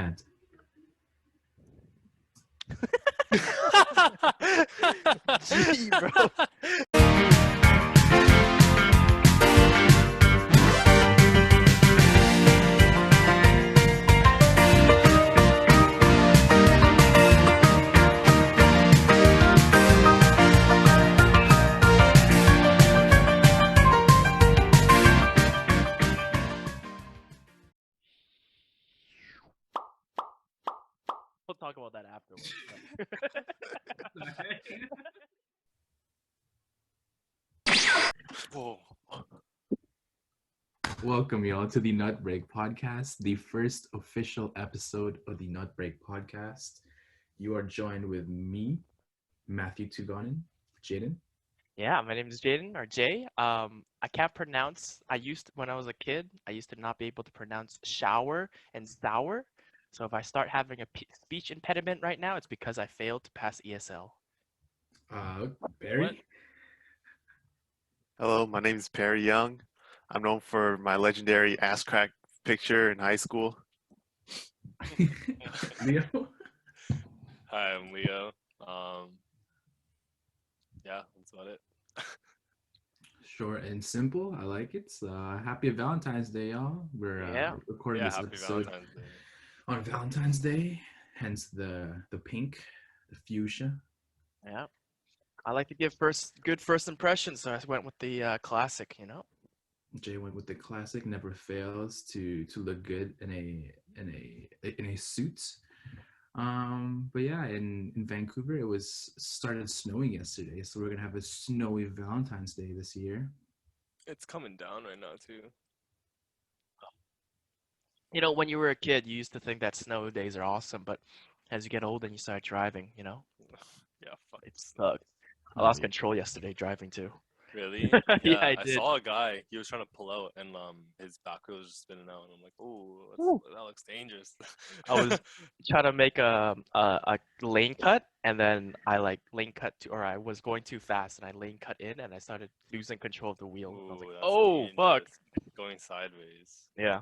chant. Gee, bro. We'll talk about that afterwards. Whoa. Welcome, y'all, to the Nutbreak Podcast, the first official episode of the Nutbreak Podcast. You are joined with me, Matthew Tugonin, Jaden. Yeah, my name is Jaden, or Jay. I can't pronounce. When I was a kid, I used to not be able to pronounce shower and sour. So if I start having a speech impediment right now, it's because I failed to pass ESL. Barry. What? Hello, my name is Perry Young. I'm known for my legendary ass crack picture in high school. Leo. Hi, I'm Leo. Yeah, that's about it. Short and simple. I like it. Happy Valentine's Day, y'all. We're recording this happy episode Valentine's Day. on Valentine's Day, hence the pink, the fuchsia. Yeah, I like to give good first impressions, so I went with the classic. Jay went with the classic. Never fails to look good in a suit. But yeah, in Vancouver, it started snowing yesterday, so we're gonna have a snowy Valentine's Day this year. It's coming down right now too. When you were a kid, you used to think that snow days are awesome, but as you get older and you start driving, Yeah, fuck. it sucks. I lost control yesterday driving too. Really? Yeah, I I did. saw a guy. He was trying to pull out, and his back wheel was just spinning out. And I'm like, Ooh. oh, that looks dangerous. I was trying to make a lane cut, and then I I was going too fast, and I lane cut in, and I started losing control of the wheel. I was like, Ooh, that's oh, fuck. dangerous. Going sideways. Yeah.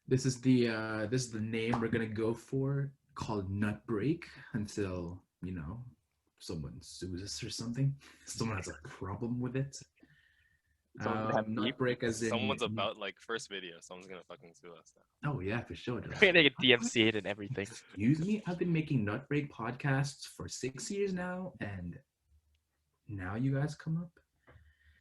This is the name we're gonna go for, called Nut Break, until someone sues us or something. Someone has a problem with it. Nut Break as in Someone's about first video. Someone's gonna fucking sue us now. Oh yeah, for sure. We're gonna get DMCA'd and everything. Excuse me, I've been making Nut Break podcasts for 6 years now, and now you guys come up.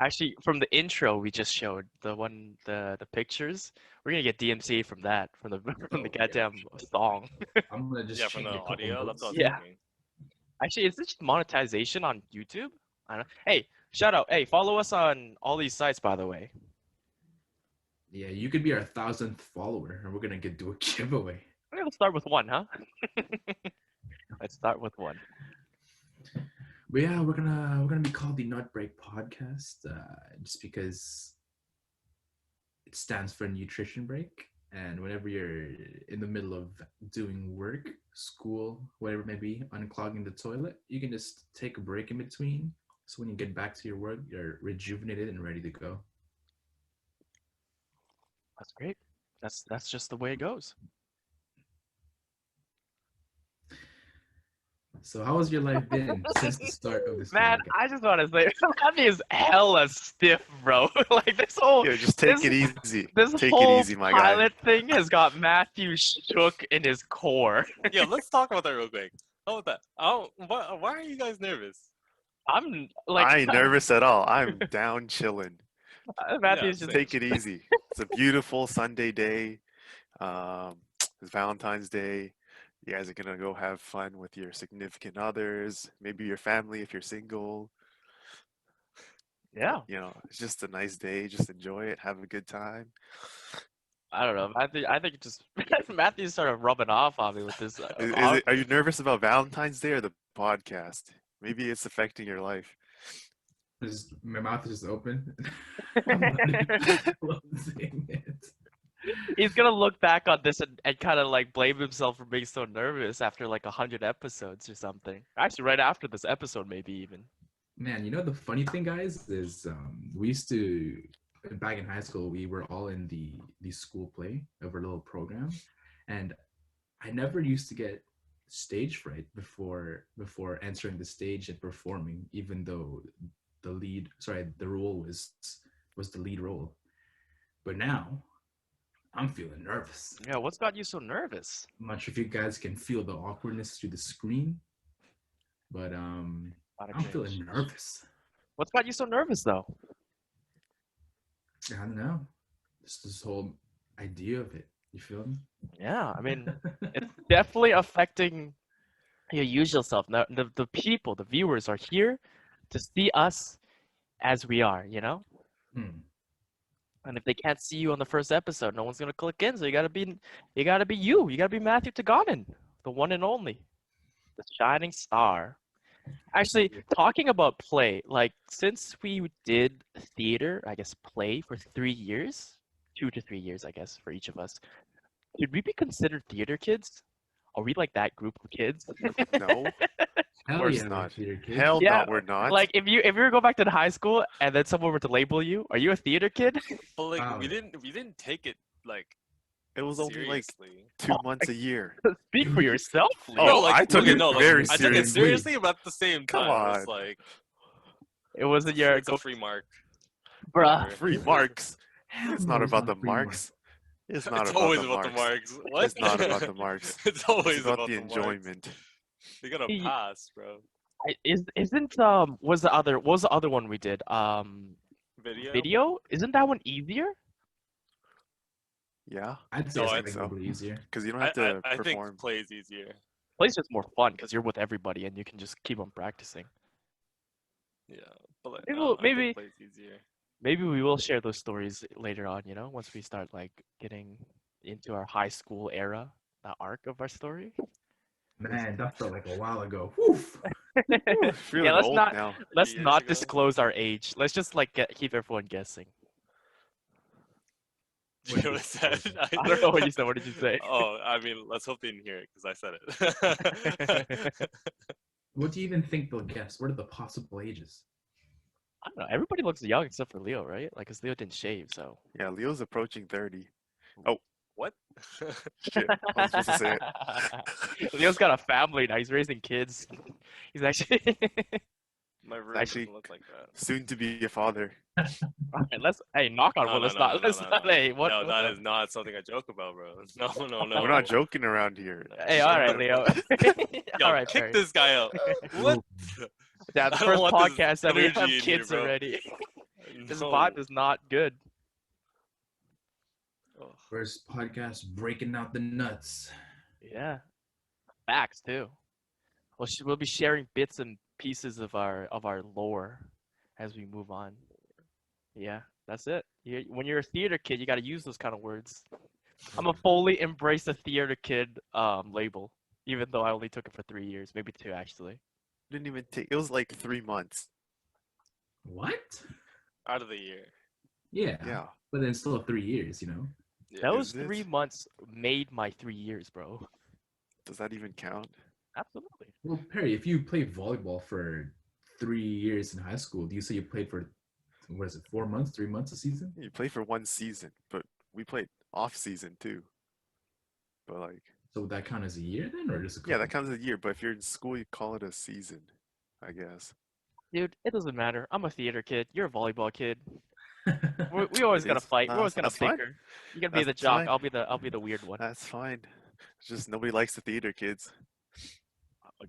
Actually, from the intro we just showed, the pictures, we're gonna get DMCA'd from that, from the goddamn song. I'm gonna just From change the a couple audio. notes. That's what I was Yeah. thinking. Actually, is this just monetization on YouTube? I don't know. Hey, shout out. Hey, follow us on all these sites, by the way. Yeah, you could be our 1,000th follower, and we're gonna do a giveaway. We're gonna start with one, huh? Let's start with one. But yeah, we're gonna be called the Nut Break Podcast, just because it stands for nutrition break. And whenever you're in the middle of doing work, school, whatever it may be, unclogging the toilet, you can just take a break in between. So when you get back to your work, you're rejuvenated and ready to go. That's great. That's just the way it goes. So how has your life been since the start of this Man, podcast? I just want to say, that is hella stiff, bro. Like this whole Yo, just take this- it easy. this Take whole it easy, my guy. pilot thing has got Matthew shook in his core. Yeah, let's talk about that real quick. How about that? Why are you guys nervous? I'm like, I ain't nervous at all. I'm down chilling. Matthew's Yeah, just Take it easy. It's a beautiful Sunday day. It's Valentine's Day. You guys are gonna go have fun with your significant others, maybe your family if you're single. yeah. It's just a nice day. Just enjoy it. Have a good time. I don't know. I think it just Matthew's sort of rubbing off on me with this. Are you nervous about Valentine's Day or the podcast? Maybe it's affecting your life. My mouth is just open. I'm not closing it. He's gonna look back on this and kind of like blame himself for being so nervous after like 100 episodes or something. Actually, right after this episode, maybe even. Man, the funny thing, guys, is we used to, back in high school, we were all in the school play of our little program, and I never used to get stage fright before entering the stage and performing, even though the role was the lead role. But now I'm feeling nervous. Yeah, what's got you so nervous? I'm not sure if you guys can feel the awkwardness through the screen, but Gotta I'm change. feeling nervous. What's got you so nervous though? I don't know. Just this whole idea of it. You feel me? Yeah, I mean, it's definitely affecting your usual self. Now, the people, the viewers are here to see us as we are, you know? Hmm. And if they can't see you on the first episode, no one's gonna click in. So you gotta be you. You gotta be Matthew Taganen, the one and only, the shining star. Actually, talking about play, like since we did theater, I guess play for 3 years, 2 to 3 years, I guess, for each of us. Should we be considered theater kids? Are we like that group of kids? No, Hell course yeah, we're not. theater kids. hell Yeah, no, we're not. Like if you were to go back to the high school and then someone were to label you, are you a theater kid? But like Wow. we didn't take it like It was only like seriously. 2 months a year. Speak for yourself, Leo. Oh, no, like I took really, it no, like, very I took it seriously. seriously, but at the same Come time, it's on. like It wasn't your it's a free mark. bruh. Free marks. Hell It's no, not about a the free mark. marks. It's not It's about always the about the marks. marks. What? It's not about the marks. It's always It's about the marks. enjoyment. You gotta He- pass, bro. Isn't what was the other one we did? Video? Isn't that one easier? Yeah, I'd say No, it's I like think a so. little bit easier. because you don't I, have to I think perform. plays easier. Play's just more fun because you're with everybody and you can just keep on practicing. Yeah, but like, Maybe I we'll- don't know, I maybe- think plays easier. Maybe we will share those stories later on, you know, once we start like getting into our high school era, that arc of our story. Man, that felt like a while ago. Woof. Ooh, feeling let's old not- now. Let's Years not ago. disclose our age. Let's just like keep everyone guessing. You know what I said? I don't know what you said. What did you say? Oh, I mean, let's hope they didn't hear it because I said it. What do you even think they'll guess? What are the possible ages? I don't know. Everybody looks young except for Leo, right? Like, cause Leo didn't shave, so. Yeah, Leo's approaching 30. What? Shit, I was supposed to say it. Leo's got a family now. He's raising kids. He's actually. My room Actually- doesn't look like that. Soon to be a father. Alright, let's. Hey, knock on wood. Let's not. Let's not. Hey, what? No, what that the- is not something I joke about, bro. No. We're not joking around here. Hey, all right, Leo. Yo, all right, kick Perry. this guy out. What? Yeah, the I don't first want this podcast that we energy have in here, kids bro. already. This No. vibe is not good. Ugh. First podcast breaking out the nuts. Yeah, facts too. We'll be sharing bits and pieces of our lore as we move on. Yeah, that's it. When you're a theater kid, you got to use those kind of words. I'm a fully embrace the theater kid label, even though I only took it for 3 years, maybe 2 actually. Didn't even take. It was like 3 months. What? Out of the year. Yeah. Yeah. But then still 3 years, you know? Yeah. Those Is it? 3 months made my 3 years, bro. Does that even count? Absolutely. Well, Perry, if you played volleyball for 3 years in high school, do you say you played for, what is it, 4 months, 3 months a season? You play for 1 season, but we played off season too. But like, So would that count as a year then, or just a yeah, that couple? counts as a year. But if you're in school, you call it a season, I guess. Dude, it doesn't matter. I'm a theater kid. You're a volleyball kid. We always It gotta is. fight. We're Nah, always gonna that's fine. bicker. You gotta be the That's jock. fine. I'll be the weird one. That's fine. It's just nobody likes the theater kids.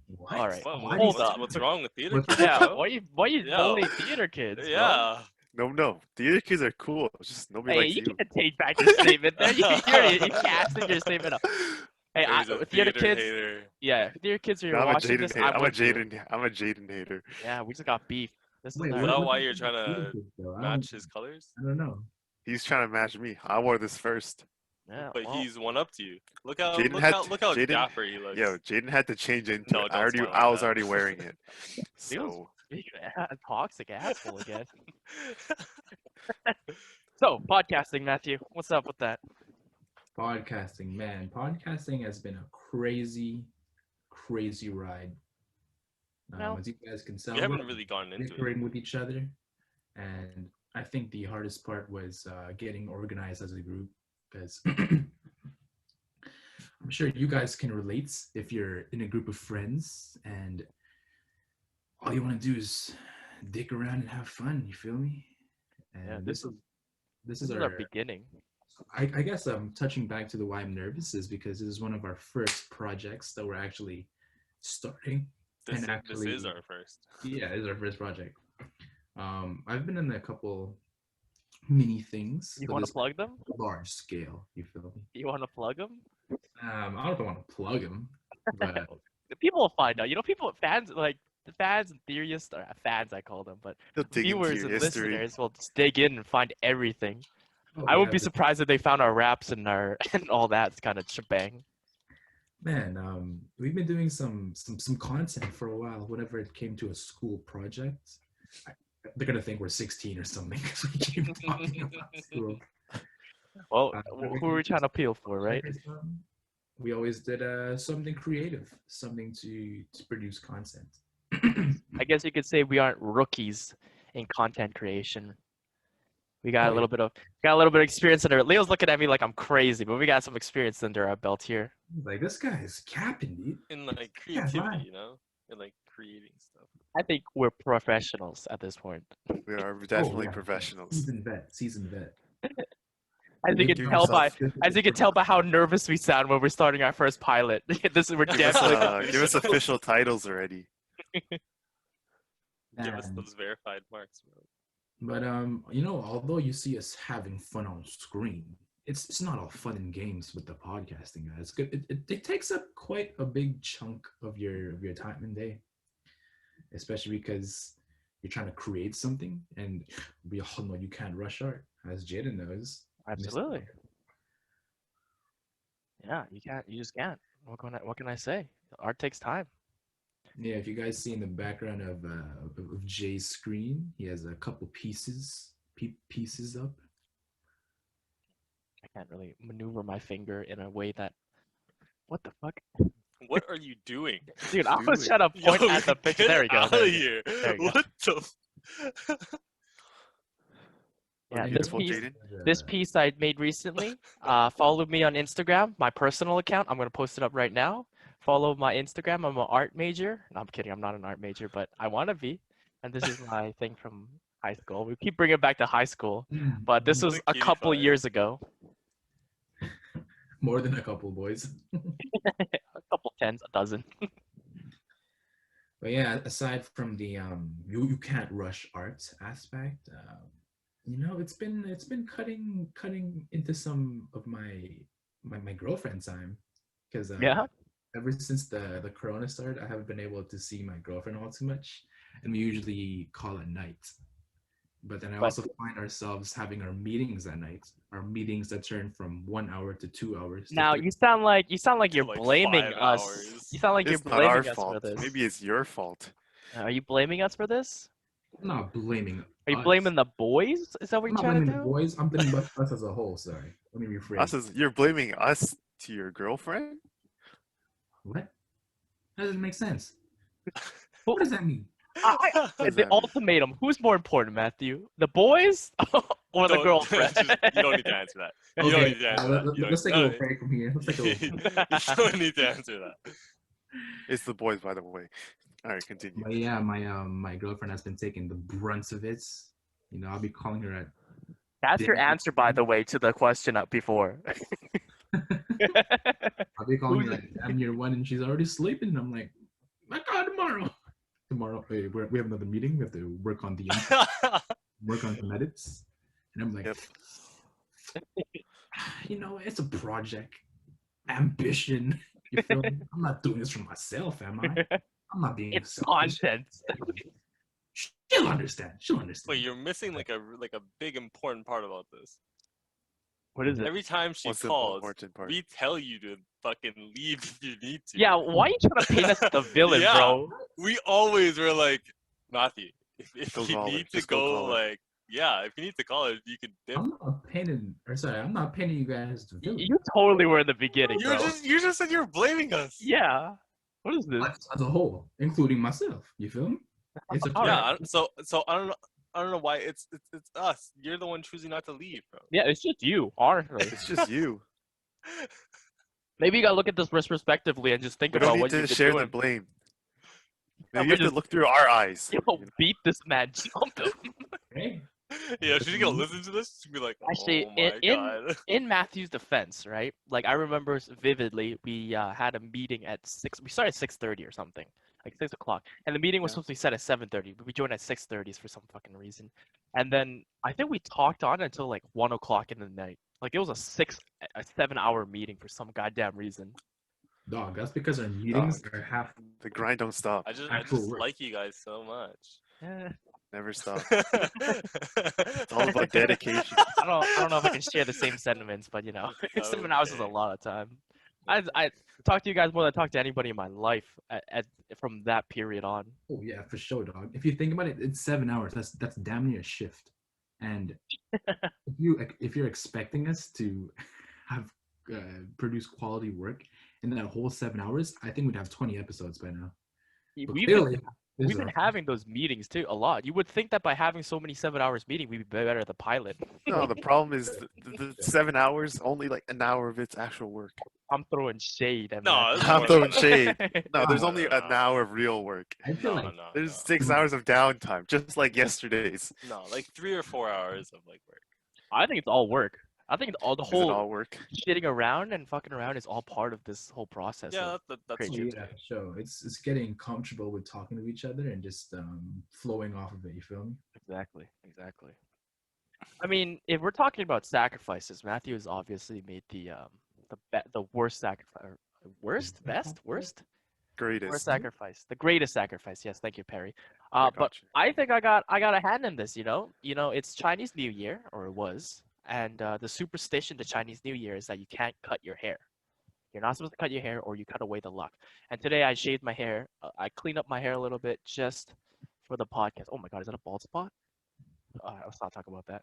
What? All right. What- Why Hold do you- up. What's wrong with theater What's- kids, Yeah, bro? why you Yo. bully theater kids? bro? Yeah. No. Theater kids are cool. It's just nobody Hey, likes you you. can't take back your statement. There, you casted your statement up. Hey, He's a theater kids. hater. Yeah, theater kids are No, I'm a watching Jaden this. hater. I'm with you. I'm a Jaden hater. Yeah, we just got beef. This is Wait, not Is that what why the you're fuck trying is theater to kids, though? I match don't- his colors? I don't know. He's trying to match me. I wore this first. Yeah, But well, he's one up to you. Look how Jaden look had how to- look how Jaden- dapper he looks. Yo, Jaden had to change into No, it. don't smile like I was that. already wearing it. So toxic asshole again. So podcasting, Matthew, what's up with that? Podcasting, man. Podcasting has been a crazy ride. No. As you guys can tell, we haven't we're really gone into it. bickering with each other, and I think the hardest part was getting organized as a group, because I'm sure you guys can relate if you're in a group of friends and all you want to do is dick around and have fun. You feel me? Yeah, And this this is is our our. beginning. I guess I'm touching back to the why I'm nervous is because this is one of our first projects that we're actually starting This, and this is actually our first. yeah, it's our first project. I've been in a couple mini things, You but want to this plug them? large scale. You feel me? You want to plug them? I don't want to plug them, but The people will find out. You know, people fans like the fans and theorists or fans I call them, but They'll dig into viewers your and history. listeners will just dig in and find everything. oh, I would yeah, be but surprised if they found our raps and our and all that kind of shebang. man, we've been doing some content for a while. Whenever it came to a school project, I, they're gonna think we're 16 or something because we keep talking about school. Well, When we who are we came to trying to appeal for, right? project or something, we always did something creative, something to produce content. I guess you could say we aren't rookies in content creation. We got Oh, a little bit of experience under. Leo's looking at me like I'm crazy, but we got some experience under our belt here. Like this guy is capping, dude. In like Yeah, creativity, right. you know, in like creating stuff. I think we're professionals at this point. We are Oh, definitely yeah. professionals. Seasoned vet. As you Give can tell by yourself- how nervous we sound when we're starting our first pilot. This is we're definitely Give us official titles already. Give us Man. those verified marks, bro. But you know, although you see us having fun on screen, it's not all fun and games with the podcasting, guys. It takes up quite a big chunk of your time and day, especially because you're trying to create something, and we all know you can't rush art, as Jaden knows. absolutely. Yeah, you can't. You just can't. What can I say? Art takes time. Yeah, if you guys see in the background of Jay's screen, he has a couple pieces up. I can't really maneuver my finger in a way that. What the fuck, What are you doing? dude? I was Dude. trying to point Yo, at the picture. get There we go. out There of we go. here. There you go. What the? Yeah, this Beautiful, piece. Jaden. This piece I made recently. Follow me on Instagram, my personal account. I'm gonna post it up right now. Follow my Instagram. I'm an art major. No, I'm kidding. I'm not an art major, but I want to be. And this is my thing from high school. We keep bringing it back to high school, but this was a Cutie couple pie. years ago. More than a couple, boys. A couple tens, a dozen. But yeah, aside from the you can't rush art aspect, you know, it's been cutting into some of my girlfriend time because Yeah. ever since the corona started, I haven't been able to see my girlfriend all too much, and we usually call at night. But then I also find ourselves having our meetings at night, our meetings that turn from 1 hour to 2 hours. to Now three- you sound like you're Like blaming 5 us. hours. You sound like It's you're not our blaming us for fault. this. Maybe it's your fault. Are you blaming us for this? I'm not blaming. Are you us. blaming the boys? Is that what I'm you're not trying to blaming the do? boys. I'm blaming us as a whole. Sorry, let me rephrase. You're blaming us to your girlfriend? What? That doesn't make sense. What does that mean? I, What does the that mean? ultimatum. Who's more important, Matthew? The boys or the Don't- girlfriend? you don't need to answer that. You don't need to answer that. You let's take a don't- little break from here. Let's take a little. you don't need to answer that. It's the boys, by the way. All right, continue. But yeah, my girlfriend has been taking the brunt of it. You know, I'll be calling her at. That's your answer, by the way, to the question up before. I'll be calling her at damn near 1, and she's already sleeping. And I'm like, my God, tomorrow. Tomorrow, hey, we have another meeting. We have to work on work on some edits. And I'm like, Yep. you know, it's a project, ambition. You feel me? I'm not doing this for myself, am I? I'm not being It's selfish. content. She'll understand. She'll understand. Wait, you're missing like a big important part about this. What is it? Every time she What's the calls, important part? we tell you to fucking leave if you need to. Yeah, why are you trying to paint us as the villain, Yeah. bro? We always were like, Matthew, if Go you call her. need to Just go go, call her. like, yeah, if you need to call it, you can dip. I'm not painting you guys as the villain. You totally were in the beginning, You bro. just said you were blaming us. Yeah. What is this? As a whole, including myself. You feel me? It's a All Yeah. right. So I don't know. I don't know why it's us. You're the one choosing not to leave, bro. Yeah, it's just you, honestly. It's just you. Maybe you gotta look at this retrospectively and just think We don't about need what to you've been share doing. the blame. Yeah, Maybe you we're have to just look through our eyes. beat this man, jump him. Hey, Yeah, she's gonna listen to this. She'll be like, Actually, "Oh my god." in Matthew's defense, right? Like I remember vividly, we had a meeting at 6. We started at 6:30 or something, like 6 o'clock, and the meeting was Yeah. supposed to be set at 7:30, but we joined at 6:30 for some fucking reason. And then I think we talked on until like 1 o'clock in the night. Like it was a 7-hour meeting for some goddamn reason. dog. That's because our meetings Dog. are half The grind don't stop. I just Actual work. like you guys so much. Eh, Never stop. It's It's all about dedication. I don't know if I can share the same sentiments, but 7 hours is a Okay. lot of time. I talk to you guys more than I talk to anybody in my life from that period on. Oh yeah, for sure, dog. If you think about it, it's 7 hours. That's damn near a shift. And if you're expecting us to have produce quality work in that whole 7 hours, I think we'd have 20 episodes by now. But We've clearly, this We've is been our- having those meetings too a lot. You would think that by having so many 7 hours meeting, we'd be better at the pilot. No, the problem is the 7 hours, only like an hour of it's actual work. I'm throwing shade at No, Matthew. it's I'm more throwing than shade. that. No, there's No, only no, an no. hour of real work. I feel No, like no, There's no. 6 hours of downtime, just like yesterday's. No, like 3 or 4 hours of like work. I think it's all work. I think it's all the Is it whole all work? shitting around and fucking around is all part of this whole process. Yeah, of that's creating true. yeah, too. sure. It's getting comfortable with talking to each other and just flowing off of it. You feel me? Exactly. I mean, if we're talking about sacrifices, Matthew has obviously made the worst sacrifice. Worst? Best? Worst? Greatest. Worst sacrifice. The greatest sacrifice. Yes, thank you, Perry. I But got you. I think I got a hand in this. It's Chinese New Year, or it was, and the superstition to Chinese New Year is that you can't cut your hair. You're not supposed to cut your hair, or you cut away the luck. And today I shaved my hair. I cleaned up my hair a little bit just for the podcast. Oh my god, is that a bald spot? Let's not talk about that.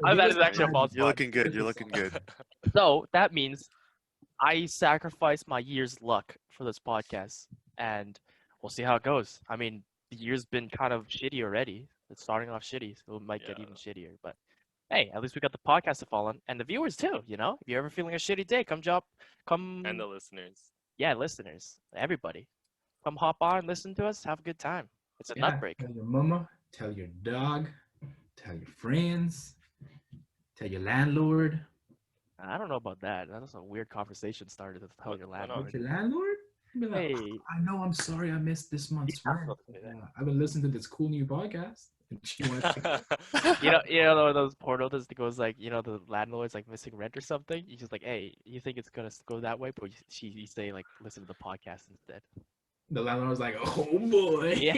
That is actually a bald You're spot. looking good. You're looking good. So that means I sacrificed my year's luck for this podcast, and we'll see how it goes. I mean, the year's been kind of shitty already. It's starting off shitty, so it might get Yeah. even shittier. But hey, at least we got the podcast to follow and the viewers too. If you're ever feeling a shitty day, come, And the listeners. yeah, listeners, everybody, come hop on, listen to us, have a good time. It's a nut break. Tell your mama, tell your dog, tell your friends, tell your landlord. I don't know about that. That's a weird conversation started to tell your Why not? landlord. Your landlord? Be like, Hey, I know. I'm sorry. I missed this month's You're not rent. supposed to do that. I've been listening to this cool new podcast. And she wants to- you know those portals that goes like, the landlord's like missing rent or something. You just like, hey, you think it's gonna go that way, but you say like, listen to the podcast instead. the landlord was like, "Oh boy." Yeah.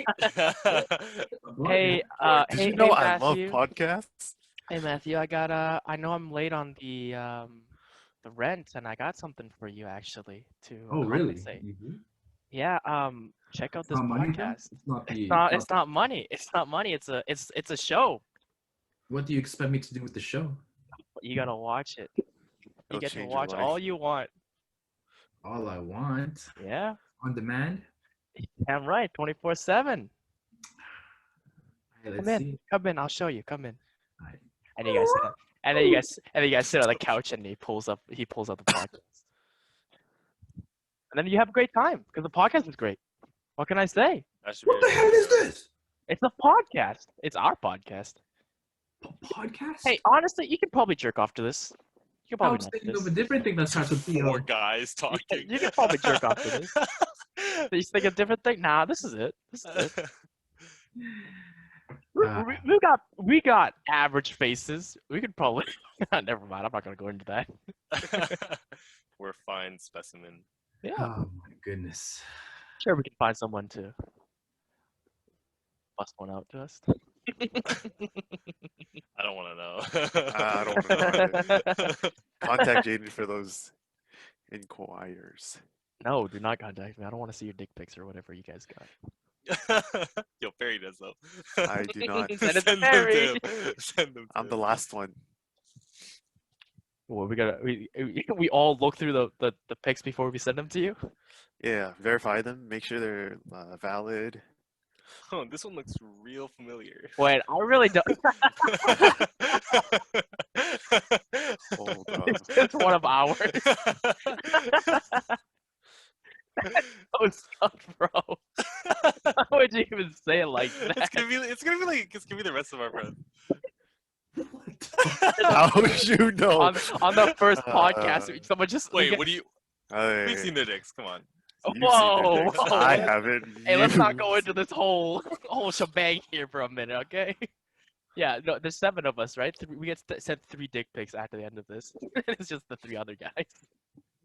What? Hey, Did hey, you know hey, I love Matthew. podcasts? Hey Matthew, I know I'm late on the rent, and I got something for you actually to Oh really? compensate. You do? Yeah, check out It's this not money, then? podcast. It's not the. It's not money. It's not money. It's a show. What do you expect me to do with the show? You gotta watch it. You It'll get to change your watch life. all you want. All I want Yeah, on demand. damn right, 24/7. Hey, let's Come in. see. Come in. I'll show you. Come in. Alright. And you guys sit down. And then you guys sit on the couch, and he pulls up the podcast. And then you have a great time because the podcast is great. What can I say? That should What be the hell is this? It's a podcast. It's our podcast. Podcast? Hey, honestly, you can probably jerk off to this. You can I probably was nut to thinking this. of a different thing that starts with P. four guys talking. You can probably jerk off to this. You think a different thing? Nah, this is it. This is it. We got average faces. We could probably. Never mind. I'm not gonna go into that. We're fine specimen. Yeah, Oh my goodness. sure. We can find someone to bust one out to us. I don't want to know. I don't wanna know Contact Jaden for those inquires. No, do not contact me. I don't want to see your dick pics or whatever you guys got. Yo, Perry does though. I do not. Send it to Send them Perry. to him. Send them to I'm the him. last one. Well, we all look through the pics before we send them to you. Yeah, verify them. Make sure they're valid. Oh, this one looks real familiar. Wait, I really don't. Hold up. It's just one of ours. Oh, stuff, bro. Why would you even say it like that? It's gonna be the rest of our friends. How would you know? On the first podcast, someone just Wait, what do you? Hey, We've seen their dicks. Come on. you've seen Whoa, their dicks. whoa. I haven't. Hey, let's not You- go into this whole shebang here for a minute, okay? Yeah, no, there's 7 of us, right? We get sent 3 dick pics after the end of this. It's just the 3 other guys.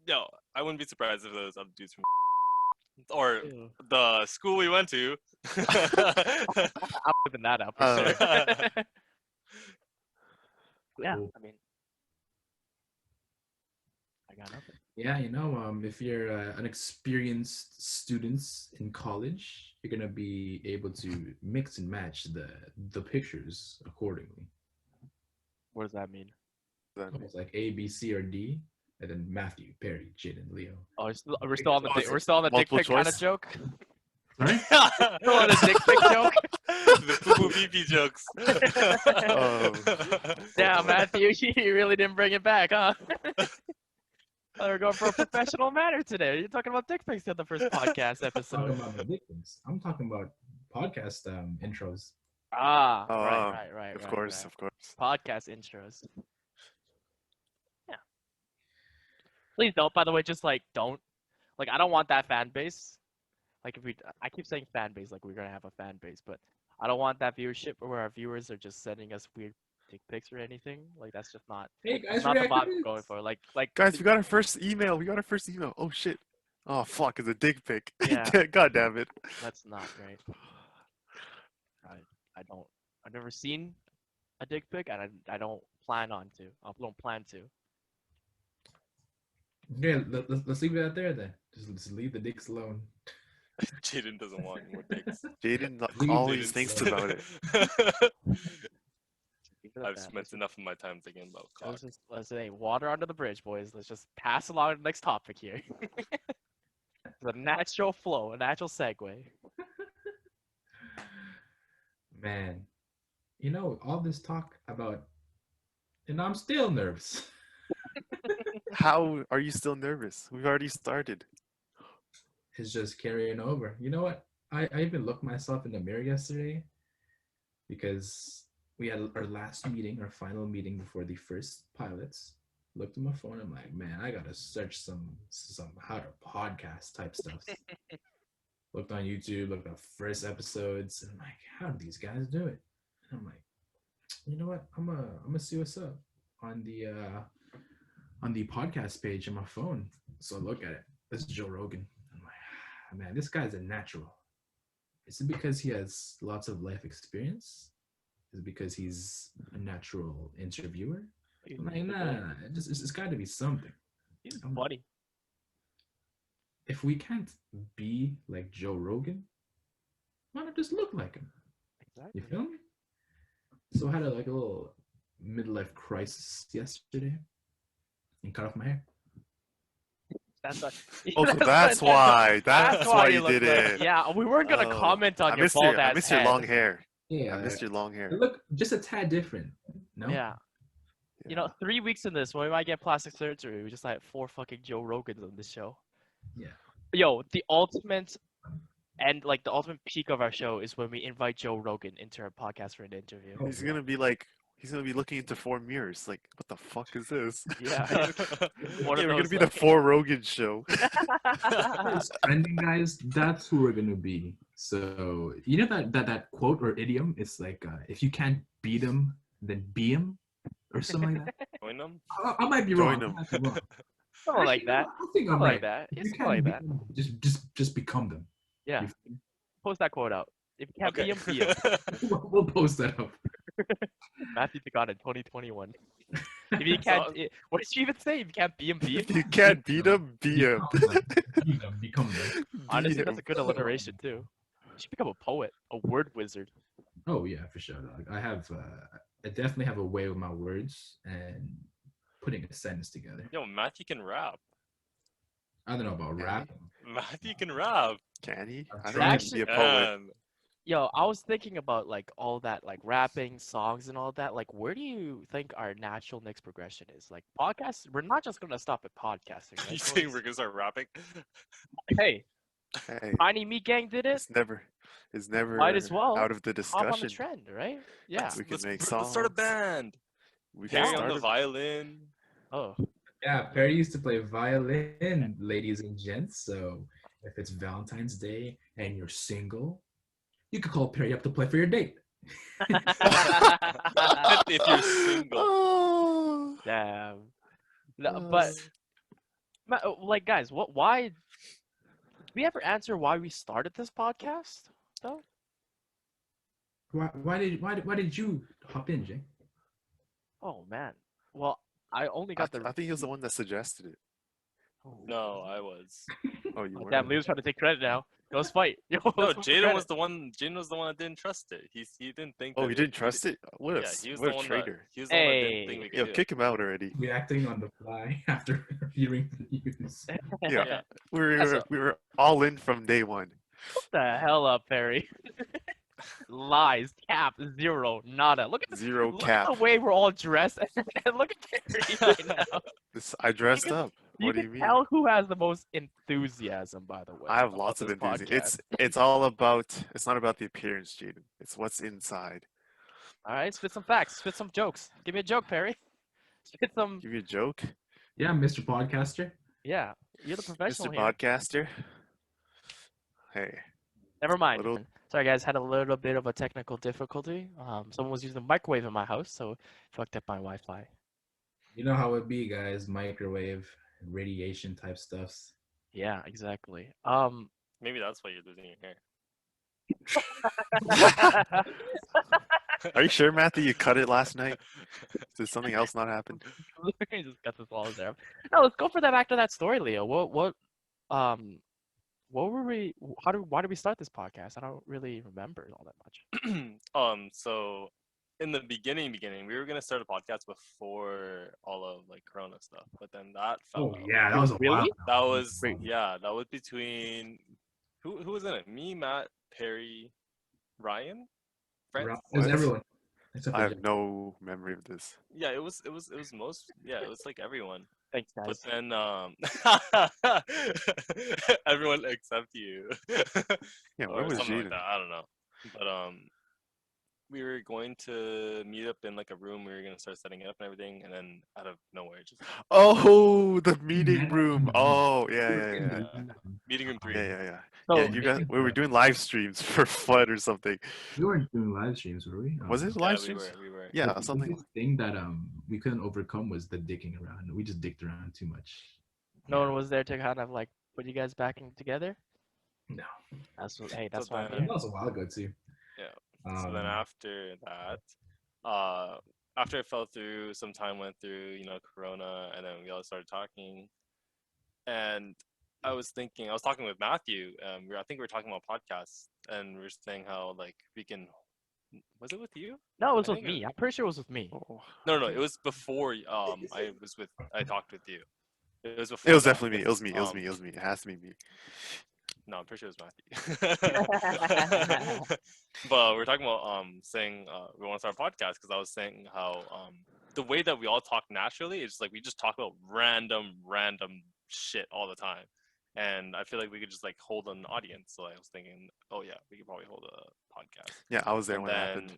No, I wouldn't be surprised if those other dudes from or Ew. the school we went to. I'm putting that out for sure. Yeah, Cool. I mean, I got nothing. Yeah, if you're an experienced students in college, you're gonna be able to mix and match the pictures accordingly. What does that mean? It's like A, B, C, or D, and then Matthew, Perry, Jaden, Leo. Oh, we're still on the Choice. we're still on the dick Multiple pic kind of choice? joke. Sorry? Still on the dick pic joke. The poo pee pee jokes. Damn, Matthew, you really didn't bring it back, huh? Oh, we're going for a professional matter today. You're talking about dick pics in the first podcast I'm episode. talking about the victims. I'm talking about podcast intros. Ah, Oh, right. Of course, of course. Podcast intros. Yeah. Please don't. By the way, just like don't. Like I don't want that fan base. Like I keep saying fan base, like we're gonna have a fan base, but I don't want that viewership where our viewers are just sending us weird dick pics or anything. Like that's just not. Hey guys, That's not the react vibe to I'm this. going for. Like Guys, we got our first email. Oh shit. Oh fuck, it's a dick pic. Yeah. God damn it. that's not right. I've never seen a dick pic, and I don't plan on to. I don't plan to. Yeah, let's leave it out there then. Just leave the dicks alone. Jaden doesn't want more dicks. Jaden Leave always Jaden thinks alone. about it. Leave it at I've that. spent enough of my time thinking about cock. Let's say water under the bridge, boys. Let's just pass along to the next topic here. The natural flow, a natural segue. Man, all this talk about, and I'm still nervous. How are you still nervous? We've already started. It's just carrying over. You know what? I even looked myself in the mirror yesterday because we had our last meeting, our final meeting before the first pilots. Looked at my phone. I'm like, man, I gotta search some how to podcast type stuff. Looked on YouTube, looked at first episodes, and I'm like, how do these guys do it? And I'm like, you know what? I'm gonna see what's up on the podcast page on my phone. So I look at it. It's Joe Rogan. I'm like, man, this guy's a natural. Is it because he has lots of life experience? Is it because he's a natural interviewer? I'm like, nah, it's got to be something. He's funny. If we can't be like Joe Rogan, why not just look like him? Exactly. You feel me? So I had a little midlife crisis yesterday and cut off my hair. That's why. Oh, so that's why. That's why you look did like- it. Yeah, we weren't gonna Oh, comment on I your missed bald your, I ass missed head. your long hair. Yeah, I missed your long hair. it looked just a tad different. No? Yeah. You know, 3 weeks in this, when we might get plastic surgery, we just had 4 fucking Joe Rogans on this show. Yeah. Yo, the ultimate and like the ultimate peak of our show is when we invite Joe Rogan into our podcast for an interview. Oh, He's gonna be like, he's gonna be looking into 4 mirrors. Like, what the fuck is this? Yeah. Yeah, One of we're gonna those, be the like- 4 Rogan show. It's trending, guys. That's who we're gonna be. So you know that quote or idiom? It's like if you can't beat them, then be them, or something like that. Join them? I might be Join wrong. I 'em. might be wrong. Something like Actually, that. I think I'm Something right. like that. If It's you something like can't that. beat them, just become them. Yeah. You feel me? Post that quote out. If you can't be him, be him. We'll post that up. Matthew Picard in 2021. If you can't, what did you even say? If you can't be him, be him. If you can't beat him, be him. Become them. Honestly, Be that's him. a good alliteration too. You should become a poet, a word wizard. Oh yeah, for sure. Dog. I definitely have a way with my words and putting a sentence together. Yo, Matthew can rap. I don't know about rap. Matthew can rap. Can he? I'm I trying don't need to be a poet. Man. Yo, I was thinking about like all that, like rapping, songs, and all that. Like, where do you think our natural next progression is? Like, podcasts. We're not just gonna stop at podcasting, You right? think boys? we're gonna start rapping? Hey, Hey, Tiny Meat Gang did it. it's never, it's Might as never well out of the hop on the discussion. trend, right? Yeah. We can Let's make let's start a songs. band. We can Down. Perry on start the a violin. Oh, Yeah, Perry used to play violin, ladies and gents. So if it's Valentine's Day and you're single, you could call Perry up to play for your date. If you're single. Oh, damn. No, oh. but like, guys, why? Did we ever answer why we started this podcast? Though. Why did you hop in, Jay? Oh man. Well, I only I, got the. I think he was the one that suggested it. Oh, No, I was. Oh, you were. damn, Leo's trying to take credit now. Let's fight. Yo, No, let's go for Jaden credit. was the one. Jaden was the one that didn't trust it. He didn't think. Oh, that you didn't trust it? What a, Yeah, he was what the a one traitor. He was the one that didn't think we Hey. could Yo, do it. kick him out already. Reacting on the fly after hearing the news. Yeah, Yeah. we were all in from day one. What the hell up, Perry? Lies, cap, zero, nada. Look at Zero look cap. at the way we're all dressed, and look at Perry right now. I dressed can- up. You What do can you mean? tell who has the most enthusiasm, by the way. I have about lots of this enthusiasm. podcast. It's all about. It's not about the appearance, Jaden. It's what's inside. All right, spit some facts, spit some jokes. Give me a joke, Perry. Spit some. Give you a joke, Yeah, Mr. Podcaster. Yeah, you're the professional Mr. here. Podcaster. Hey, Never mind. little- Sorry, guys. Had a little bit of a technical difficulty. Someone was using the microwave in my house, so fucked up my Wi-Fi. You know how it be, guys. Microwave, radiation type stuffs. Yeah, exactly. Maybe that's why you're losing your hair. are you sure, Matthew? You cut it last night? Did something else not happen? Just got this all there. No, let's go for that back to that story, Leo. What were we? Why did we start this podcast? I don't really remember all that much. So in the beginning, we were gonna start a podcast before all of like Corona stuff, but then that fell Oh out. yeah, that was a Really? while. That was Wait. yeah, that was between who was in it? Me, Matt, Perry, Ryan, Brent. It was What? everyone. Except I for have Jay. no memory of this. Yeah, it was most it was like everyone. Thanks, But guys. then everyone except you. Yeah, Or where was something like Jaden? that. I don't know. But we were going to meet up in like a room. We were gonna start setting it up and everything, and then out of nowhere, just Oh, the meeting Met room. him. Oh, yeah. meeting room 3. Yeah. So, Yeah, you guys, we were doing live streams for Flood or something. We weren't doing live streams, were we? Was it Yeah, live we streams? were. Yeah, The something. biggest thing that we couldn't overcome was the dicking around. We just dicked around too much. no one was there to kind of like put you guys back in together. No. That's what. Hey, that's So why I'm then- here. That was a while ago too. Yeah. So then after that, after it fell through, some time went through, Corona, and then we all started talking. And I was talking with Matthew. I think we were talking about podcasts, and we were saying how like we can. Was it with you? No, it was I with think it- me. I'm pretty sure it was with me. Oh. No, it was before. I talked with you. It was before. It was that, definitely me. It was me. It was um, me. It was me. It has to be me. No, I'm pretty sure it was Matthew. But we're talking about saying we want to start a podcast because I was saying how the way that we all talk naturally is like we just talk about random shit all the time, and I feel like we could just like hold an audience. So I was thinking, oh yeah, we could probably hold a podcast. Yeah, I was there And when it then, happened.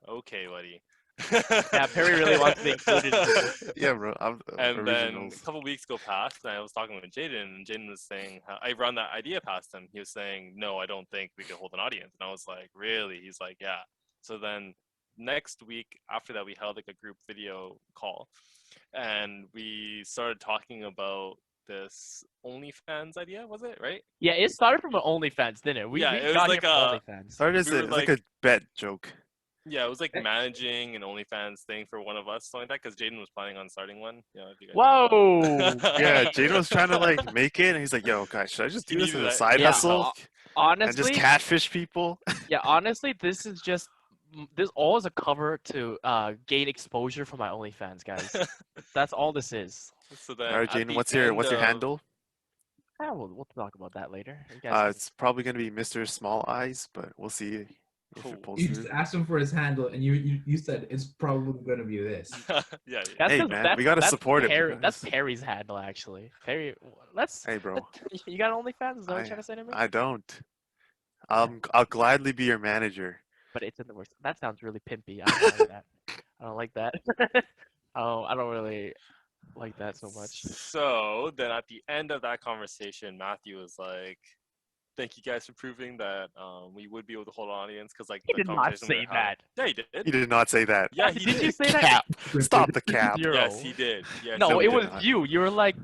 okay, buddy. Yeah, Perry really wants to be included in this. Yeah, bro. I'm And then originals. a couple weeks go past, and I was talking with Jaden, and Jaden was saying, I ran that idea past him. He was saying, no, I don't think we could hold an audience. And I was like, really? He's like, yeah. So then next week after that, we held like a group video call, and we started talking about this OnlyFans idea, was it, right? Yeah, it started from an OnlyFans, didn't it? We Yeah, we it was got like here from OnlyFans. Started as we were it's like a bet joke. Yeah, it was like managing an OnlyFans thing for one of us, something like that, because Jaden was planning on starting one. You know, if you guys Whoa! Yeah, Jaden was trying to like make it, and he's like, "Yo, guys, should I just He do this as needed a that- side Yeah, hustle and just Honestly, catfish people?" yeah, honestly, this is just this all is a cover to gain exposure for my OnlyFans, guys. That's all this is. So then All right, at Jaden, the what's your end of- handle? We'll talk about that later. You guys It's probably gonna be Mr. Small Eyes, but we'll see if Who? it pulls You through. just asked him for his handle, and you said it's probably gonna be this. Yeah, yeah. That's Hey, 'cause man, we gotta support it, That's guys. Perry's handle, actually. Perry, let's. Hey, bro, You got OnlyFans? Is that what you're I trying to say to me? I don't. I'll gladly be your manager. But it's in the works. That sounds really pimpy. I don't like that. I don't like that. I don't really like that so much. So then at the end of that conversation, Matthew was like, "Thank you guys for proving that we would be able to hold an audience because like He the did not conversation we say were having." that. Yeah, he He did. did not say that. Yeah, he Did you did. say that? Cap. Stop the cap. Zero. Yes, he did. Yes, No, he it did was not. you. You're like,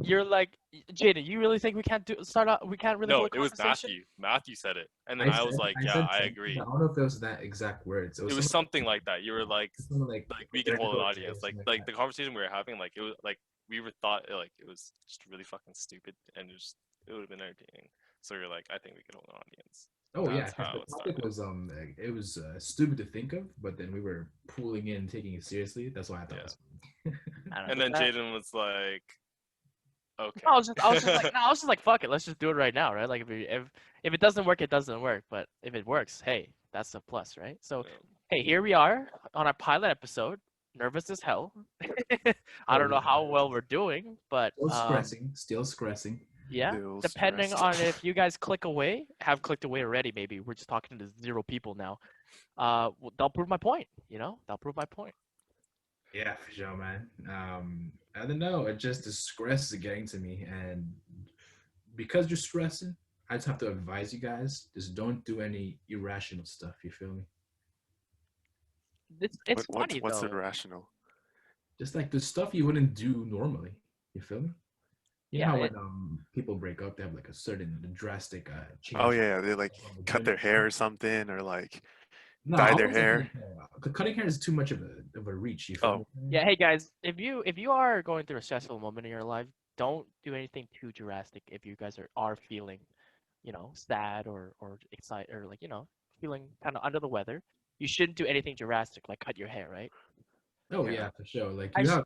Jaden. You really think we can't start out? We can't really No, hold a it was conversation? Matthew. Matthew said it, and then I was like, "Yeah, I something, agree." I don't know if it was that exact words. It was something like that. You were like, something like we can hold an vertical audience. something Like that. the conversation we were having, like it was like we were thought like it was just really fucking stupid, and it would have been entertaining. So you're like, I think we could hold an audience. Oh yeah, That's 'cause how the it topic started. was it was stupid to think of, but then we were pulling in, taking it seriously. That's why I thought. Yeah. It was funny. I don't And know, then but that- Jaden was like, okay. I was just like, no, I was just like, fuck it, let's just do it right now, right? Like if it doesn't work, it doesn't work. But if it works, hey, that's a plus, right? So hey, here we are on our pilot episode. Nervous as hell. I don't know how well we're doing, but Still stressing. yeah, Still depending stressed. on if you guys have clicked away already, maybe we're just talking to 0 people now. They'll prove my point. They'll prove my point. Yeah, for sure, man. I don't know. It just the stress is getting to me, and because you're stressing, I just have to advise you guys: just don't do any irrational stuff. You feel me? It's funny What's though. irrational? Just like the stuff you wouldn't do normally. You feel me? You know Yeah, how when people break up, they have like a certain drastic change. Oh yeah, they like on the cut their journey. hair or something, or like No, dye I their wouldn't say hair. cutting hair is too much of a reach. You feel Oh. me? Yeah, hey guys, if you are going through a stressful moment in your life, don't do anything too drastic. If you guys are feeling, sad or excited or like feeling kind of under the weather, you shouldn't do anything drastic like cut your hair, right? Oh Yeah. yeah, for sure. Like I you s- have.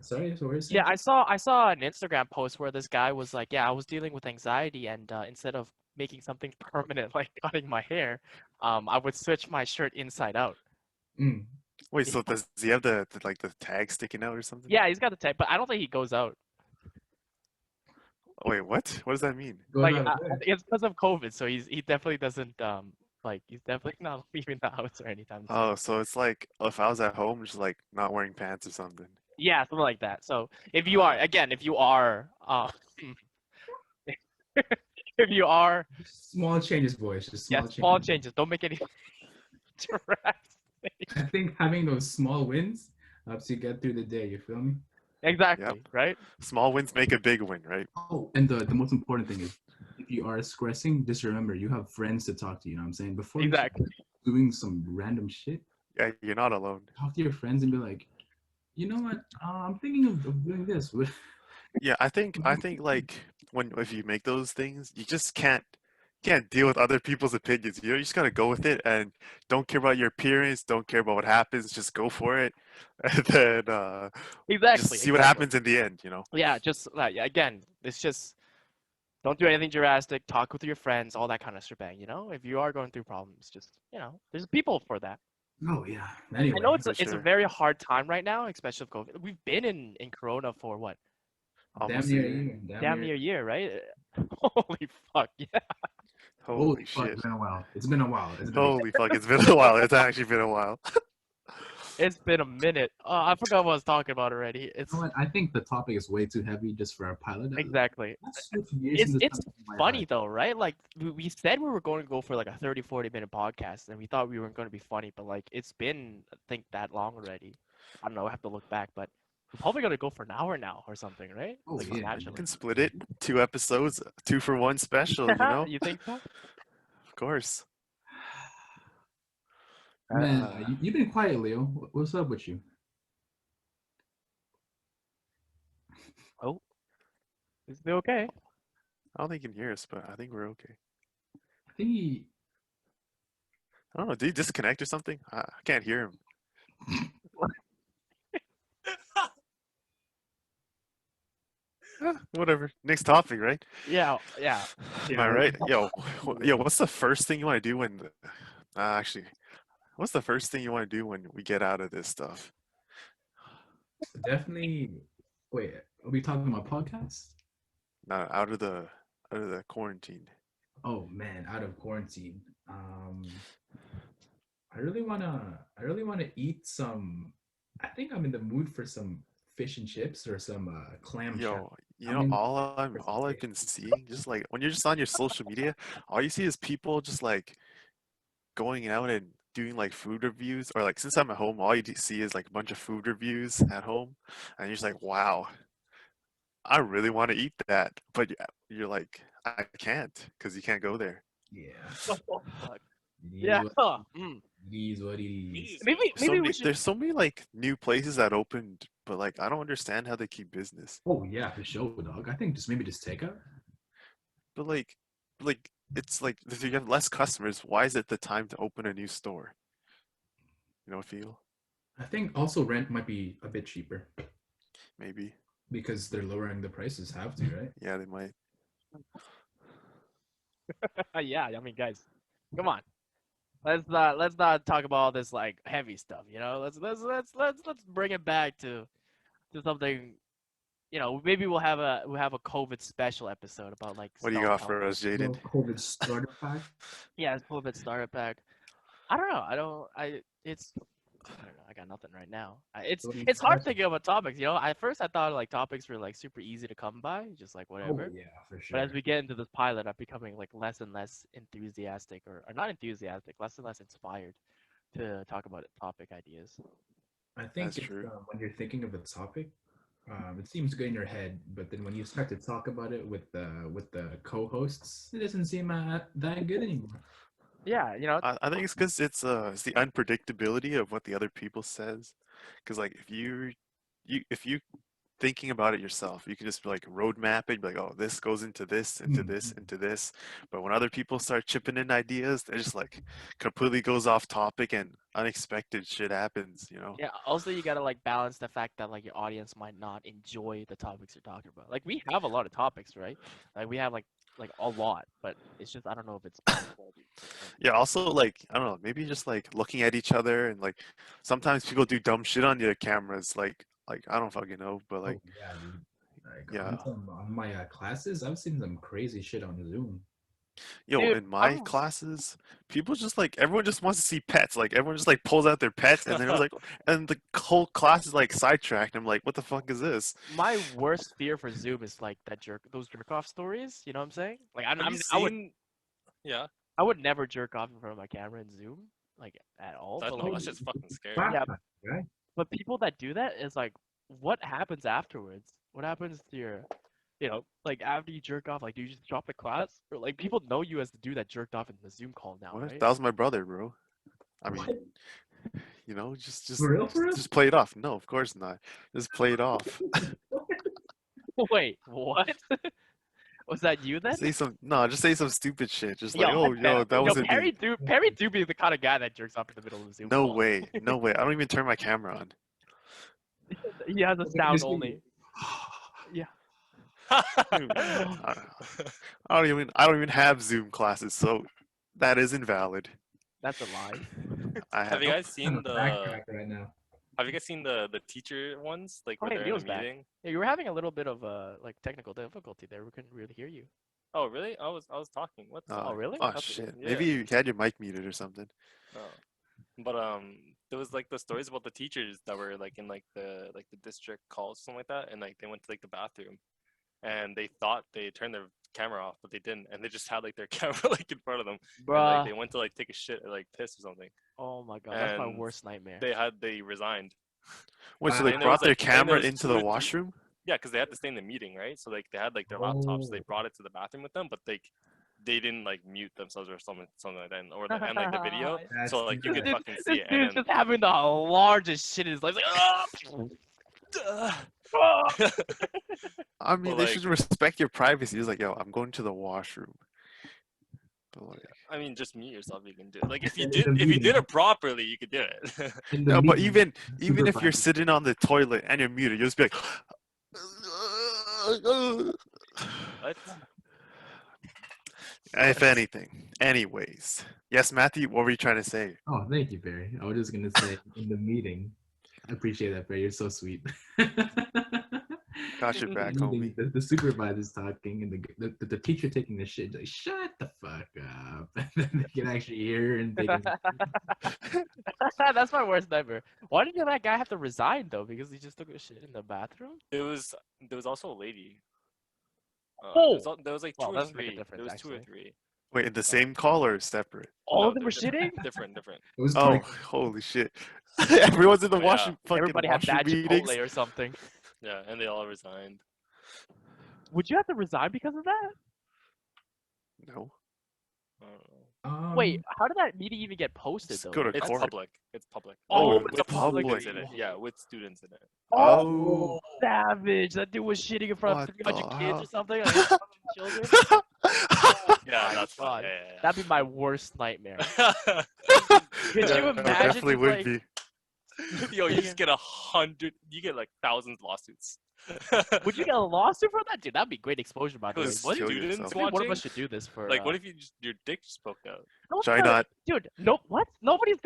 Sorry, so what you're saying? Yeah, I saw an Instagram post where this guy was like, yeah, I was dealing with anxiety, and instead of making something permanent like cutting my hair, I would switch my shirt inside out. Mm. Wait, so does he have the like the tag sticking out or something? Yeah, he's got the tag, but I don't think he goes out. Wait, what? What does that mean? Goes Like out of there. it's because of COVID, so he definitely doesn't he's definitely not leaving the house or anytime soon. Oh, so it's like if I was at home, just like not wearing pants or something. Yeah, something like that. So if you are if you are Small changes, boys. Just small changes. small changes, don't make any drastic. I think having those small wins helps you get through the day. You feel me? Exactly, right? Small wins make a big win, right? Oh, and the most important thing is, if you are stressing, just remember you have friends to talk to. You know what I'm saying? Before you start Exactly. doing some random shit, Yeah, you're not alone. talk to your friends and be like, you know what? I'm thinking of doing this. Yeah, I think like if you make those things, you just can't deal with other people's opinions. You just gotta go with it and don't care about your appearance, don't care about what happens, just go for it, and then Exactly. just see what happens in the end. Yeah, just yeah, again, it's just don't do anything drastic. Talk with your friends, all that kind of shebang. If you are going through problems, just there's people for that. Oh yeah. Anyway, I know it's for a sure. very hard time right now, especially with COVID. We've been in Corona for what? Almost damn a near a year. year. Damn near a year, right? Holy fuck, yeah. Holy fuck, shit! it's been a while. It's been a while. Holy fuck! It's been a while. It's actually been a while. It's been a minute. Oh, I forgot what I was talking about already. You know what? I think the topic is way too heavy just for our pilot. Exactly. Let's switch gears into It's something funny lighthearted. though, right? Like we said we were going to go for like a 30-40 minute podcast, and we thought we weren't going to be funny, but like it's been I think that long already. I don't know. I have to look back, but we're probably gonna go for an hour now or something, right? Oh, Like yeah. You naturally. can split it 2 episodes, 2-for-1 special. You think so? Of course. Man, Uh, you've been quiet, Leo. What's up with you? Oh, is it okay? I don't think you can hear us, but I think we're okay. I think he. I don't know. Did he disconnect or something? I can't hear him. Whatever. Next topic, right? Yeah. Am I right? Yo, what's the first thing you want to do when? Actually, what's the first thing you want to do when we get out of this stuff? Definitely. Wait, are we talking about podcasts? Not out of the quarantine. Oh man, out of quarantine. I really wanna eat some. I think I'm in the mood for some fish and chips or some clam chowder. Yo, you I'm know, in for some all I've fish. been seeing, just like when you're just on your social media, all you see is people just like going out and doing like food reviews, or like since I'm at home, all you see is like a bunch of food reviews at home, and you're just like, wow, I really want to eat that, but you're like, I can't because you can't go there. Yeah. Fuck. It is Yeah. what Mm. it is. What it is. Maybe we should. There's so many like new places that opened, but like I don't understand how they keep business. Oh yeah, for sure, dog. I think just take out. But like it's like if you have less customers, why is it the time to open a new store? You know, feel I think also rent might be a bit cheaper maybe. because they're lowering the prices. Have to, right? Yeah, they might. Yeah. I mean, guys, come on. Let's not talk about all this like heavy stuff. You know, let's bring it back to something. You know, maybe we'll have a COVID special episode about like. What do you got self-help. for us, Jaden? Little COVID starter pack. Yeah, it's COVID starter pack. I don't know. I don't know. I got nothing right now. What do you It's hard got? thinking about topics. You know, at first I thought like topics were like super easy to come by, just like Oh whatever. yeah, for But sure. as we get into this pilot, I'm becoming like less and less enthusiastic, or not enthusiastic, less and less inspired to talk about topic ideas. I think That's true. when you're thinking of a topic, it seems good in your head, but then when you start to talk about it with the co-hosts, it doesn't seem that good anymore. Yeah, you know, I think it's because it's the unpredictability of what the other people says. Because like if you thinking about it yourself, you can just like roadmap it, be like, oh, this goes into this, into this, Mhm. into this. But when other people start chipping in ideas, they're just like completely goes off topic and unexpected shit happens. You know? yeah. Also, you gotta like balance the fact that like your audience might not enjoy the topics you're talking about. Like we have a lot of topics, right? Like we have like a lot, but it's just I don't know if it's. Yeah. Also, like I don't know, maybe just like looking at each other and like sometimes people do dumb shit on their cameras. Like I don't fucking know, but like Oh yeah, dude. Like yeah. on my classes, I've seen some crazy shit on Zoom. Yo, Dude, in my I'm- classes, people just like everyone just wants to see pets. Like everyone just like pulls out their pets, and they're like, and the whole class is like sidetracked. I'm like, what the fuck is this? My worst fear for Zoom is like those jerk off stories. You know what I'm saying? Like Have you I would seen? Yeah, I would never jerk off in front of my camera in Zoom, like at all. that, But no, like, that shit's fucking scary. Clap Yeah. back, right? but people that do that is like, what happens afterwards? What happens to your, you know, like after you jerk off? Like, do you just drop the class, or like people know you as the dude that jerked off in the Zoom call now, What? right? That was my brother, bro. I mean, What? you know, just For real, for real? just play it off. No, of course not. Just play it off. Wait, what? Was that you then? Just say some stupid shit. Just Yo, like, oh, I bet- yo, that wasn't Perry me. do be the kind of guy that jerks off in the middle of the Zoom No call. way, no way. I don't even turn my camera on. He has a sound only. Dude, I don't even have Zoom classes, so that is invalid. That's a lie. I Have you no- guys seen the? backtrack right now? Have you guys seen the teacher ones? Like Oh, when hey, they're in Neil's a back. meeting. Yeah, you were having a little bit of like technical difficulty there. We couldn't really hear you. Oh really? I was talking. What? Oh, Oh, really? Oh That's shit. okay. Maybe you had your mic muted or something. Oh. But there was like the stories about the teachers that were like in like the district calls, something like that, and like they went to like the bathroom, and they thought they turned their camera off, but they didn't, and they just had like their camera like in front of them, and Bruh. like they went to like take a shit or like piss or something. Oh my god, that's my and worst nightmare. They resigned. Wait, so And they there brought was, their like- and there camera was into 2 the or 3 washroom? Yeah, because they had to stay in the meeting, right? So like they had like their laptops, so they Oh. brought it to the bathroom with them, but they didn't like mute themselves or something like that, or the, and like the video, That's so like you could This- fucking This see it. dude's And then, just having the largest shit in his life. Like, "Ah!" I mean, But, they like- should respect your privacy. It's like, yo, I'm going to the washroom. But like, I mean, just mute yourself. You can do it. Like if you In did the if you meeting. did it properly, you could do it. In the no, but meeting, even if you're supervisor. sitting on the toilet and you're muted, you'll just be like, What? If anything. Anyways. Yes, Matthew, what were you trying to say? Oh, thank you, Barry. I was just gonna say in the meeting. I appreciate that, Barry. You're so sweet. Got your In the back, meeting, homie. the supervisor's talking, and the teacher taking the shit. Like, shut the fuck up. And then they can actually hear and they can. That's my worst nightmare. Why did that guy have to resign though? Because he just took a shit in the bathroom? There was also a lady. Oh! There was like Well, two that or doesn't make a three. difference, There was two or actually. three. Wait, in the same call or separate? All No, of them they're were shitting? Different. It was Oh, 20. holy shit. Everyone's in the Yeah. washroom fucking Everybody had washroom bad meetings. Chipotle or something. Yeah, and they all resigned. Would you have to resign because of that? No. I don't know. Wait, how did that meeting even get posted Just though? go to It's court. public. It's public. Oh, it's it's public. public. Students in it. Yeah, with students in it. Oh, savage! That dude was shitting in front What of 300 the kids hell? or something. Like, in front of children. Yeah, my that's fun. God. Yeah. That'd be my worst nightmare. Yeah. Could you No, imagine? definitely just, would like, be. Yo, you just get 100. You get like thousands of lawsuits. Would you get a lawsuit for that, dude? That'd be great exposure, by the way. Just What kill students yourself. Maybe one of watching? us should do this for. Like, what if your dick just poked out? no one's Try gonna- not. Dude, no, what? No one's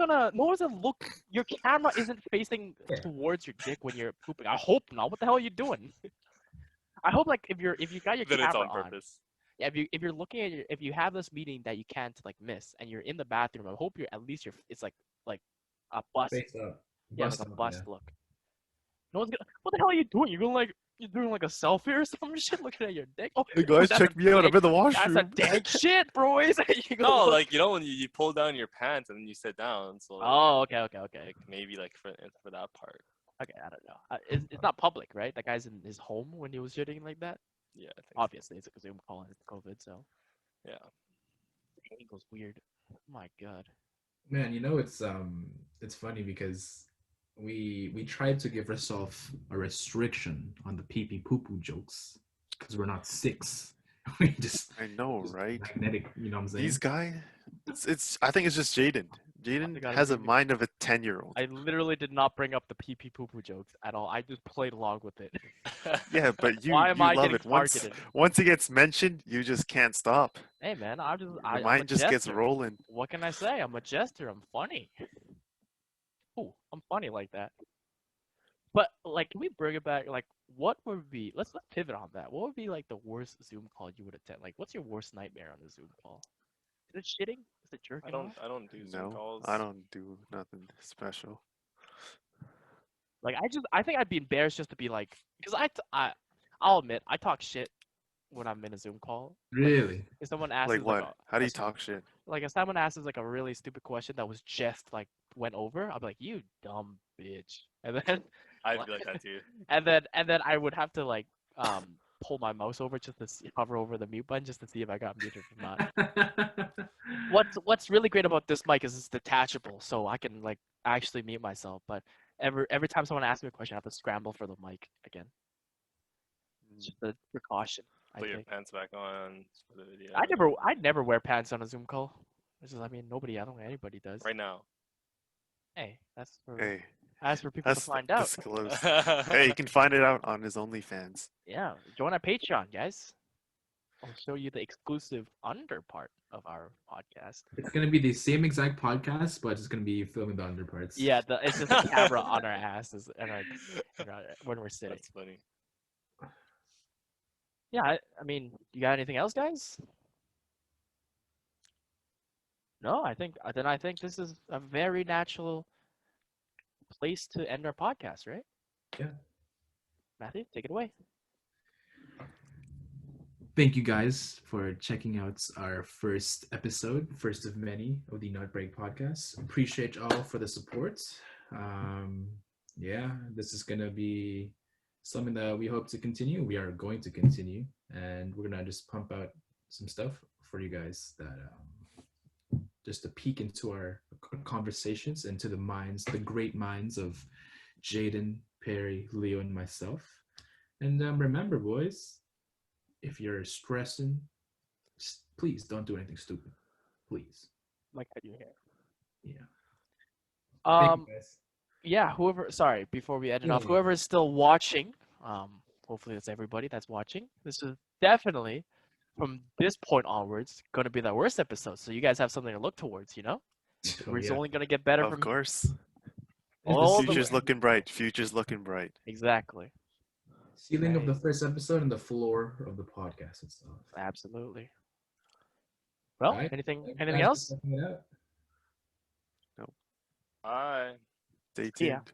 gonna look. Your camera isn't facing Yeah. towards your dick when you're pooping. I hope not. What the hell are you doing? I hope like if you got your Then camera it's on on, purpose. yeah, if you're looking at if you have this meeting that you can't like miss and you're in the bathroom, I hope you're at least it's like a bust. Face up. Yeah, Bust like a up, bust yeah. look. No one's gonna. What the hell are you doing? You're doing like a selfie or some shit, looking at your dick. Oh, Hey guys, that's check a me out. I'm in the That's a washroom. dank shit, boys. You go No, look- like when you pull down your pants and then you sit down. So Oh, okay. like maybe like for that part. Okay, I don't know. It's not public, right? That guy's in his home when he was shitting like that. Yeah, I think so. Obviously, it's a Zoom call and it's COVID, so Yeah. the angle's weird. Oh my god. Man, it's funny because we tried to give ourselves a restriction on the pee pee poo poo jokes because we're not 6. We just I know, right? magnetic. You know what I'm saying? These guys, it's. I think it's just Jaden. Jaden gotta has a agree with mind of a 10-year-old. I literally did not bring up the pee pee poo poo jokes at all. I just played along with it. Yeah, but you Why am you I love getting it. Once targeted? once it gets mentioned, you just can't stop. Hey man, Your I'm a mind just gets jester. rolling. What can I say? I'm a jester. I'm funny. Ooh, I'm funny like that. But like, can we bring it back? Like, what would be? Let's pivot on that. What would be like the worst Zoom call you would attend? Like, what's your worst nightmare on a Zoom call? Is it shitting? Is it jerking off? I don't do Zoom No, calls. I don't do nothing special. Like, I think I'd be embarrassed just to be like, because I'll admit I talk shit when I'm in a Zoom call. Really? If someone asks, Like what? How do you talk shit? Like if someone asks like a really stupid question that was just like went over, I'll be like, you dumb bitch, and then I'd be like that too. and then I would have to like pull my mouse over just to hover over the mute button just to see if I got muted or not. What's really great about this mic is it's detachable, so I can like actually mute myself. But every time someone asks me a question, I have to scramble for the mic again. It's just a precaution. I Put your think. pants back on for the video. I never wear pants on a Zoom call. This is, I mean, I don't think anybody does. Right now. Hey, that's for Hey, people to that's find out. disclosed. Hey, you can find it out on his OnlyFans. Yeah, join our Patreon, guys. I'll show you the exclusive under part of our podcast. It's gonna be the same exact podcast, but it's gonna be filming the under parts. Yeah, it's just a camera on our asses and when we're sitting. That's funny. Yeah, I mean, you got anything else, guys? No, I think this is a very natural place to end our podcast, right? Yeah. Matthew, take it away. Thank you guys for checking out our first episode, first of many of the Nutbreak podcast. Appreciate y'all for the support. Yeah, this is gonna be something that we hope to continue. We are going to continue, and we're gonna just pump out some stuff for you guys that just to peek into our conversations, into the minds, the great minds of Jaden, Perry, Leo, and myself. And remember, boys, if you're stressing, please don't do anything stupid. Please. Like cut your hair. Yeah. Thank Um, you guys. yeah, before we end it off, Yeah. whoever is still watching, hopefully that's everybody that's watching. This is definitely from this point onwards going to be the worst episode. So you guys have something to look towards, you know? Oh, We're just yeah. only going to get better Of from course. It's the all the Future's way. looking bright. Future's looking bright. Exactly. ceiling of the Nice. first episode and the floor of the podcast itself. Absolutely. Well, Alright, anything thank you anything guys for else? checking it out. Bye. Stay Yeah. tuned.